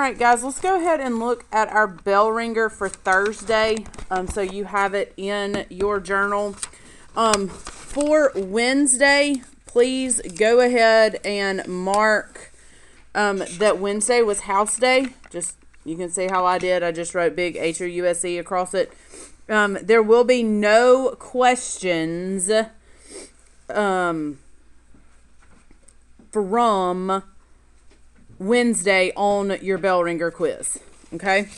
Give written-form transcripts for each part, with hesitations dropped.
right, guys, let's go ahead and look at our bell ringer for Thursday. So you have it in your journal. For Wednesday, please go ahead and mark that Wednesday was house day. Just, you can see how I did. I just wrote big HOUSE across it. There will be no questions from Wednesday on your bell ringer quiz. Okay?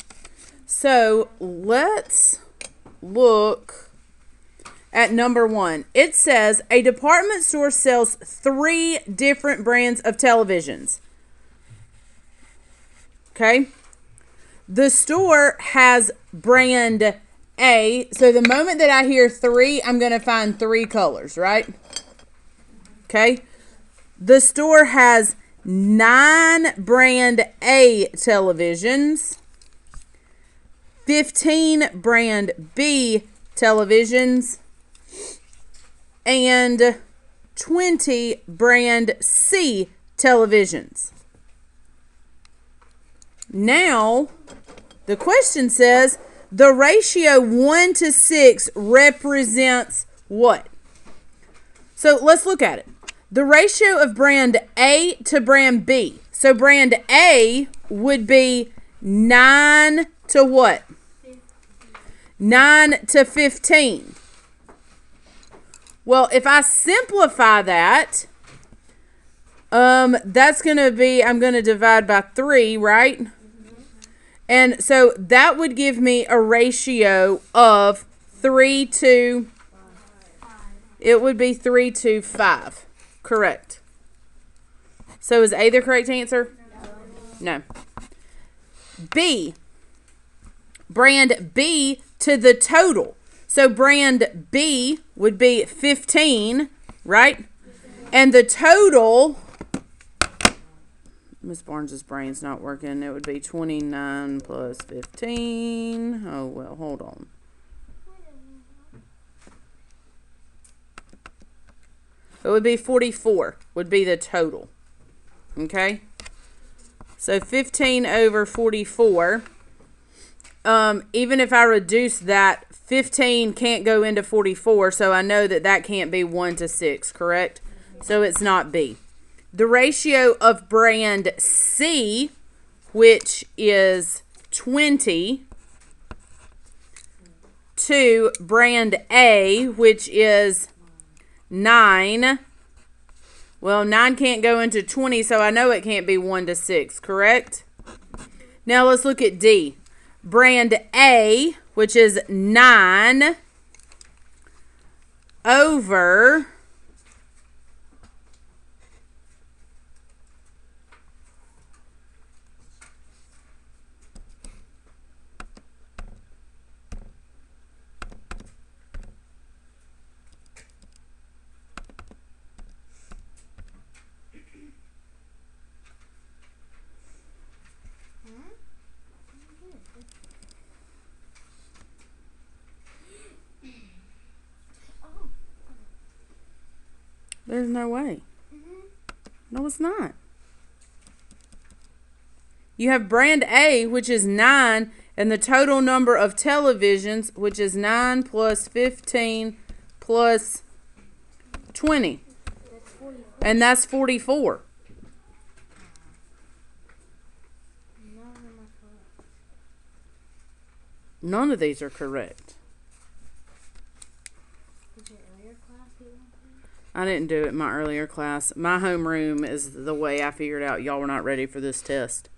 So let's look at number 1. It says a department store sells 3 different brands of televisions. Okay? The store has brand A. So the moment that I hear 3, I'm going to find 3 colors, right? Okay? The store has 9 brand A televisions, 15 brand B televisions, and 20 brand C televisions. Now, the question says the ratio 1 to 6 represents what? So let's look at it. The ratio of brand A to brand B. So brand A would be 9 to what? 9 to 15. Well, if I simplify that, that's going to be, I'm going to divide by 3, right? And so that would give me a ratio of 3 to, it would be 3 to 5. Correct. So is A the correct answer? No. B. Brand B to the total. So brand B would be 15, right? And the total, Miss Barnes's brain's not working. It would be 29 plus 15. Oh, well, hold on. It would be 44 would be the total. Okay? So 15 over 44. Even if I reduce that, 15 can't go into 44, so I know that that can't be 1 to 6, correct? So it's not B. The ratio of brand C, which is 20, to brand A, which is 9. Well, 9 can't go into 20, so I know it can't be 1 to 6, correct? Now let's look at D. Brand A, which is 9, over There's no way. No, it's not. You have brand A, which is 9, and the total number of televisions, which is 9 plus 15 plus 20. And that's 44. None of these are correct. I didn't do it in my earlier class. My homeroom is the way I figured out y'all were not ready for this test.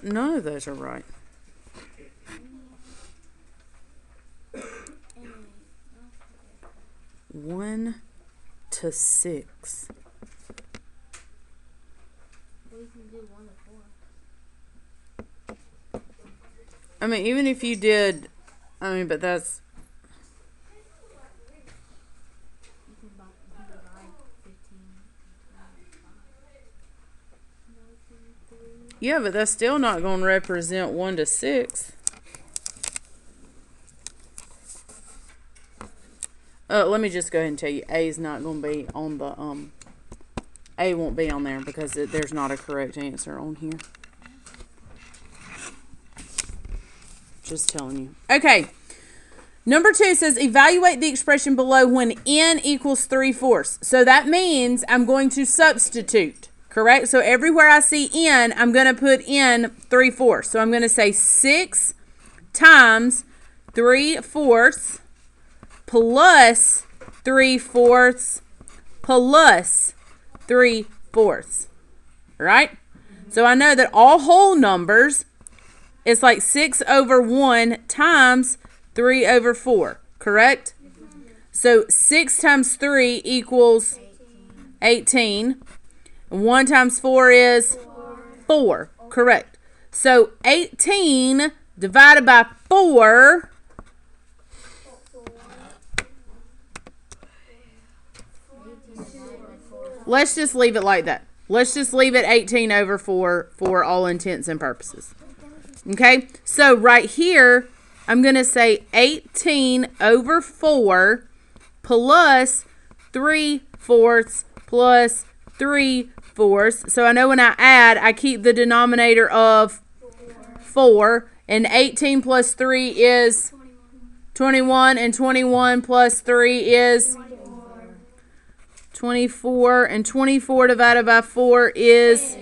None of those are right. 1 to 6. We can do 1 to 4. I mean, even if you did, I mean, but that's... Yeah, but that's still not going to represent 1 to 6. Let me just go ahead and tell you, A is not going to be on the, A won't be on there because there's not a correct answer on here. Just telling you. Okay. Number 2 says, evaluate the expression below when n equals 3/4. So that means I'm going to substitute, correct? So everywhere I see n, I'm going to put in 3/4. So I'm going to say 6 times 3/4 plus 3/4 plus 3/4. Right? So I know that all whole numbers, it's like 6 over 1 times 3 over 4, correct? So 6 times 3 equals 18. And 1 times 4 is 4, correct. So 18 divided by 4 let's just leave it like that. Let's just leave it 18 over 4 for all intents and purposes. Okay, so right here, I'm going to say 18 over 4 plus 3/4 plus 3/4. So I know when I add, I keep the denominator of 4. And 18 plus 3 is 21. And 21 plus 3 is 24. And 24 divided by 4 is...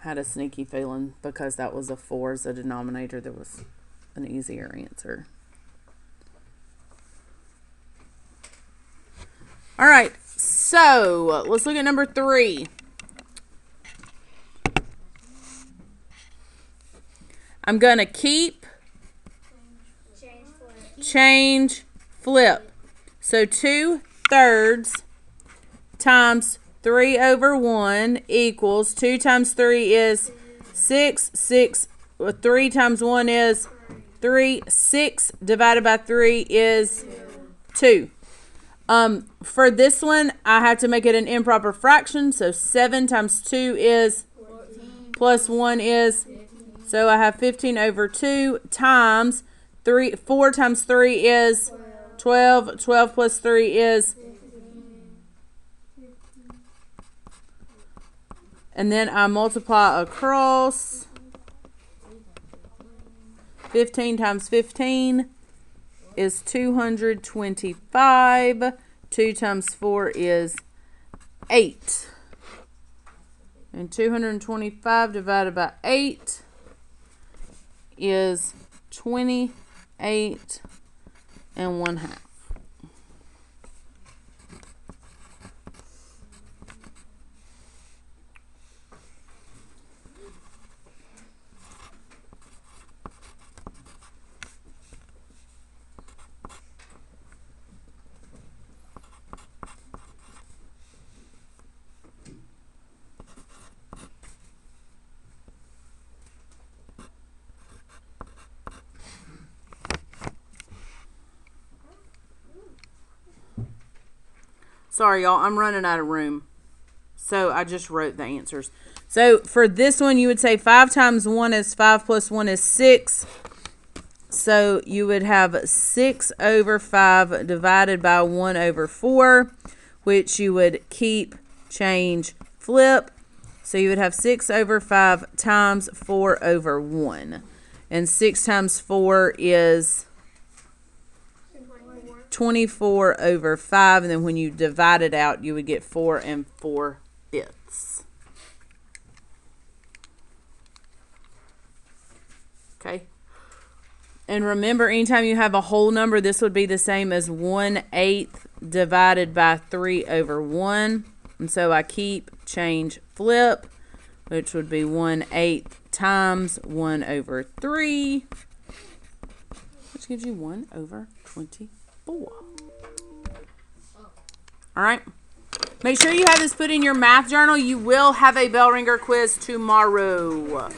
Had a sneaky feeling because that was a 4 as a denominator, there was an easier answer. All right, so let's look at number 3. I'm going to keep, change, flip. So 2/3 times 3 over 1 equals 2 times 3 is 6. 3 times 1 is 3. 6 divided by 3 is 2. For this one, I have to make it an improper fraction. So 7 times 2 is 14. Plus 1 is, so I have 15 over 2 times 3. 4 times 3 is 12. 12 plus 3 is... And then I multiply across. 15 times 15 is 225. 2 times 4 is 8. And 225 divided by 8 is 28 and 1/2. Sorry, y'all. I'm running out of room. So I just wrote the answers. So for this one, you would say 5 times 1 is 5 plus 1 is 6. So you would have 6 over 5 divided by 1 over 4, which you would keep, change, flip. So you would have 6 over 5 times 4 over 1. And 6 times 4 is 24 over 5, and then when you divide it out, you would get 4 4/5. Okay. And remember, anytime you have a whole number, this would be the same as 1/8 divided by 3 over 1. And so I keep, change, flip, which would be 1/8 times 1 over 3, which gives you 1 over 24. All right. Make sure you have this put in your math journal. You will have a bell ringer quiz tomorrow.